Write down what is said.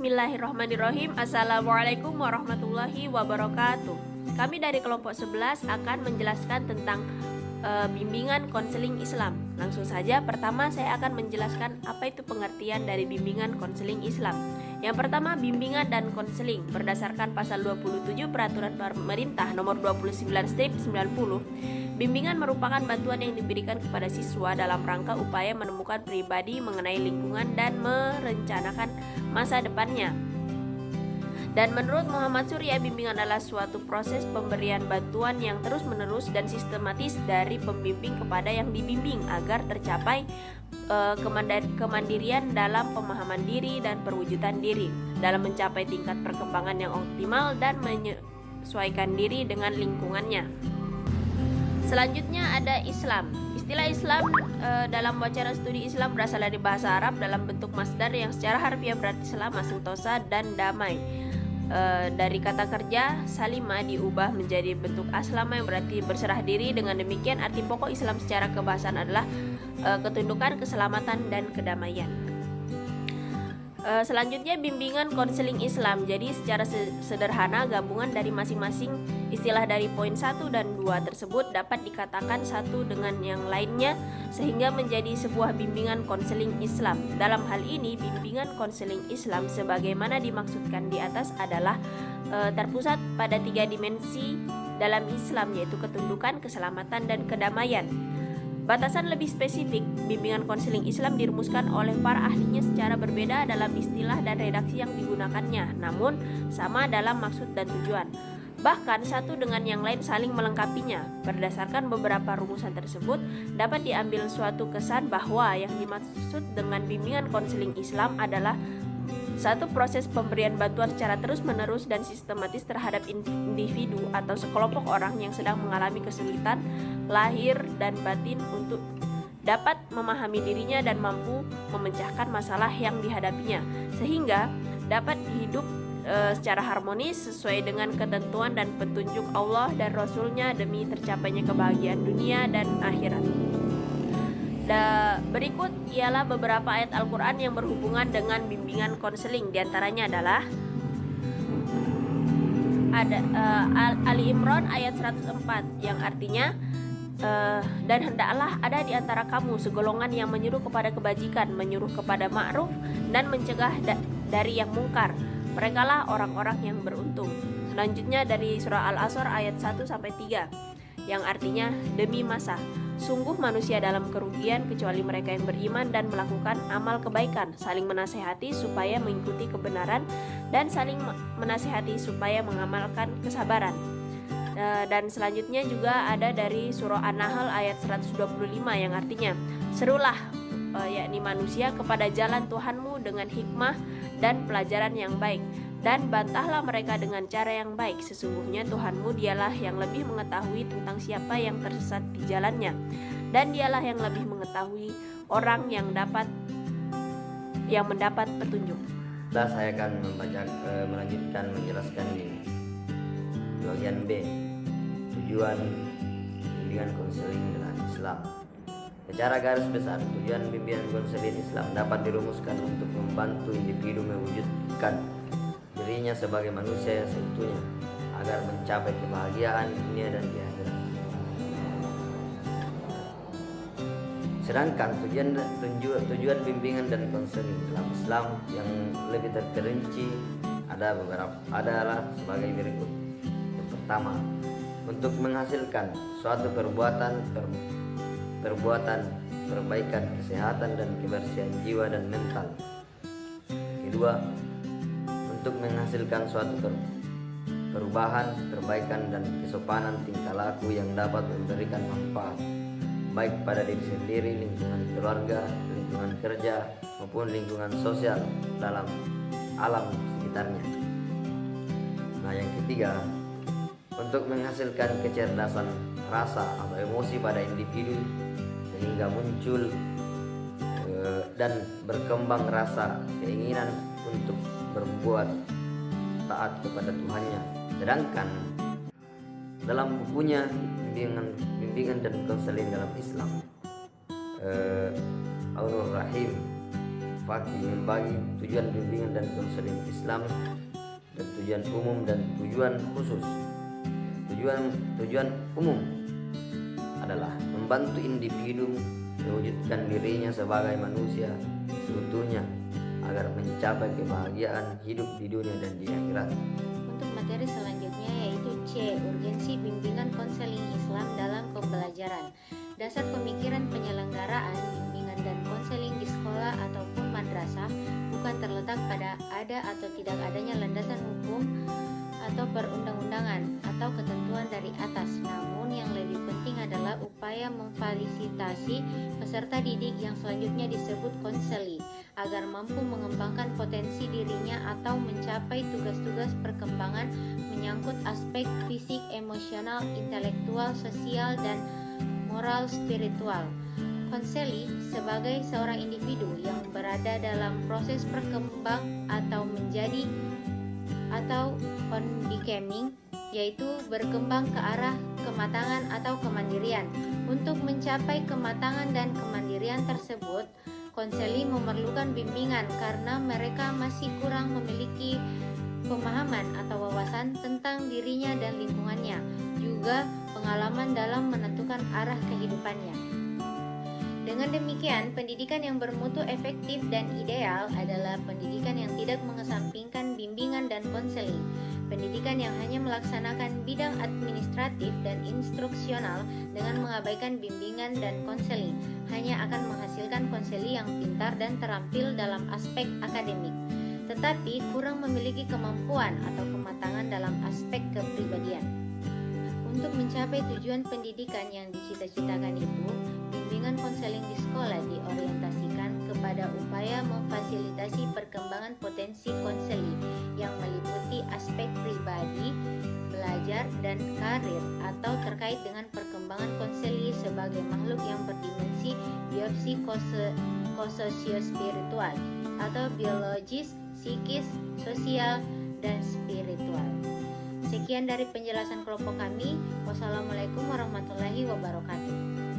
Bismillahirrahmanirrahim. Assalamualaikum warahmatullahi wabarakatuh. Kami dari kelompok 11 akan menjelaskan tentang bimbingan konseling Islam. Langsung saja, pertama saya akan menjelaskan apa itu pengertian dari bimbingan konseling Islam. Yang pertama, bimbingan dan konseling berdasarkan pasal 27 Peraturan Pemerintah nomor 29/90. Bimbingan merupakan bantuan yang diberikan kepada siswa dalam rangka upaya menemukan pribadi mengenai lingkungan dan merencanakan masa depannya. Dan menurut Muhammad Surya, bimbingan adalah suatu proses pemberian bantuan yang terus-menerus dan sistematis dari pembimbing kepada yang dibimbing agar tercapai kemandirian dalam pemahaman diri dan perwujudan diri, dalam mencapai tingkat perkembangan yang optimal dan menyesuaikan diri dengan lingkungannya. Selanjutnya ada Islam. Istilah Islam dalam wacana studi Islam berasal dari bahasa Arab dalam bentuk masdar yang secara harfiah berarti selama, sentosa, dan damai. Dari kata kerja salima diubah menjadi bentuk aslama yang berarti berserah diri. Dengan demikian arti pokok Islam secara kebahasaan adalah ketundukan, keselamatan, dan kedamaian. Selanjutnya bimbingan konseling Islam. Jadi secara sederhana gabungan dari masing-masing istilah dari poin 1 dan 2 tersebut dapat dikatakan satu dengan yang lainnya sehingga menjadi sebuah bimbingan konseling Islam. Dalam hal ini bimbingan konseling Islam sebagaimana dimaksudkan di atas adalah terpusat pada 3 dimensi dalam Islam, yaitu ketundukan, keselamatan, dan kedamaian. Batasan lebih spesifik, bimbingan konseling Islam dirumuskan oleh para ahlinya secara berbeda dalam istilah dan redaksi yang digunakannya, namun sama dalam maksud dan tujuan. Bahkan satu dengan yang lain saling melengkapinya. Berdasarkan beberapa rumusan tersebut, dapat diambil suatu kesan bahwa yang dimaksud dengan bimbingan konseling Islam adalah satu proses pemberian bantuan secara terus-menerus dan sistematis terhadap individu atau sekelompok orang yang sedang mengalami kesulitan lahir dan batin untuk dapat memahami dirinya dan mampu memecahkan masalah yang dihadapinya, sehingga dapat hidup secara harmonis sesuai dengan ketentuan dan petunjuk Allah dan Rasul-Nya demi tercapainya kebahagiaan dunia dan akhirat. Berikut ialah beberapa ayat Al-Quran yang berhubungan dengan bimbingan konseling. Di antaranya adalah ada Ali Imran ayat 104 yang artinya dan hendaklah ada di antara kamu segolongan yang menyuruh kepada kebajikan, menyuruh kepada ma'ruf, dan mencegah dari yang mungkar. Merekalah orang-orang yang beruntung. Selanjutnya dari surah Al-Asr ayat 1-3 yang artinya demi masa, sungguh manusia dalam kerugian kecuali mereka yang beriman dan melakukan amal kebaikan, saling menasehati supaya mengikuti kebenaran dan saling menasehati supaya mengamalkan kesabaran. Dan selanjutnya juga ada dari surah An-Nahl ayat 125 yang artinya serulah yakni manusia kepada jalan Tuhanmu dengan hikmah dan pelajaran yang baik, dan bantahlah mereka dengan cara yang baik. Sesungguhnya Tuhanmu dialah yang lebih mengetahui tentang siapa yang tersesat di jalannya, dan dialah yang lebih mengetahui orang yang mendapat petunjuk. Nah, saya akan melanjutkan menjelaskan di bagian B, tujuan bimbingan konseling dalam Islam. Secara garis besar, tujuan bimbingan konseling Islam dapat dirumuskan untuk membantu individu mewujudkan dirinya sebagai manusia yang seutuhnya agar mencapai kebahagiaan dunia dan di akhirat. Sedangkan tujuan bimbingan dan konseling dalam Islam yang lebih terperinci adalah sebagai berikut. Yang pertama, untuk menghasilkan suatu perbuatan perbaikan kesehatan dan kebersihan jiwa dan mental. Kedua, untuk menghasilkan suatu perubahan, perbaikan dan kesopanan tingkah laku yang dapat memberikan manfaat baik pada diri sendiri, lingkungan keluarga, lingkungan kerja maupun lingkungan sosial dalam alam sekitarnya. Nah, yang ketiga, untuk menghasilkan kecerdasan rasa atau emosi pada individu sehingga muncul dan berkembang rasa keinginan untuk berbuat taat kepada Tuhannya. Sedangkan dalam bukunya bimbingan dan konseling dalam Islam, Aunur Rahim Fakih membagi tujuan bimbingan dan konseling Islam dan tujuan umum dan tujuan khusus. Tujuan umum adalah membantu individu mewujudkan dirinya sebagai manusia seutuhnya agar mencapai kebahagiaan hidup di dunia dan di akhirat. Untuk materi selanjutnya yaitu C. Urgensi bimbingan konseling Islam dalam pembelajaran. Dasar pemikiran penyelenggaraan bimbingan dan konseling di sekolah ataupun madrasah bukan terletak pada ada atau tidak adanya landasan hukum atau perundang-undangan atau ketentuan dari atas, namun yang lebih penting adalah upaya memfasilitasi peserta didik yang selanjutnya disebut konseli agar mampu mengembangkan potensi dirinya atau mencapai tugas-tugas perkembangan menyangkut aspek fisik, emosional, intelektual, sosial, dan moral spiritual. Konseli sebagai seorang individu yang berada dalam proses berkembang atau menjadi atau on becoming, yaitu berkembang ke arah kematangan atau kemandirian. Untuk mencapai kematangan dan kemandirian tersebut, konseli memerlukan bimbingan karena mereka masih kurang memiliki pemahaman atau wawasan tentang dirinya dan lingkungannya, juga pengalaman dalam menentukan arah kehidupannya. Dengan demikian, pendidikan yang bermutu efektif dan ideal adalah pendidikan yang tidak mengesampingkan bimbingan dan konseling. Pendidikan yang hanya melaksanakan bidang administratif dan instruksional dengan mengabaikan bimbingan dan konseling hanya akan menghasilkan konseli yang pintar dan terampil dalam aspek akademik, tetapi kurang memiliki kemampuan atau kematangan dalam aspek kepribadian. Untuk mencapai tujuan pendidikan yang dicita-citakan itu, bimbingan konseling di sekolah diorientasikan kepada upaya memfasilitasi perkembangan potensi konseli yang meliputi aspek pribadi, belajar, dan karir atau terkait dengan perkembangan konseli sebagai makhluk yang berdimensi biopsikososiospiritual atau biologis, psikis, sosial, dan spiritual. Sekian dari penjelasan kelompok kami. Wassalamualaikum warahmatullahi wabarakatuh.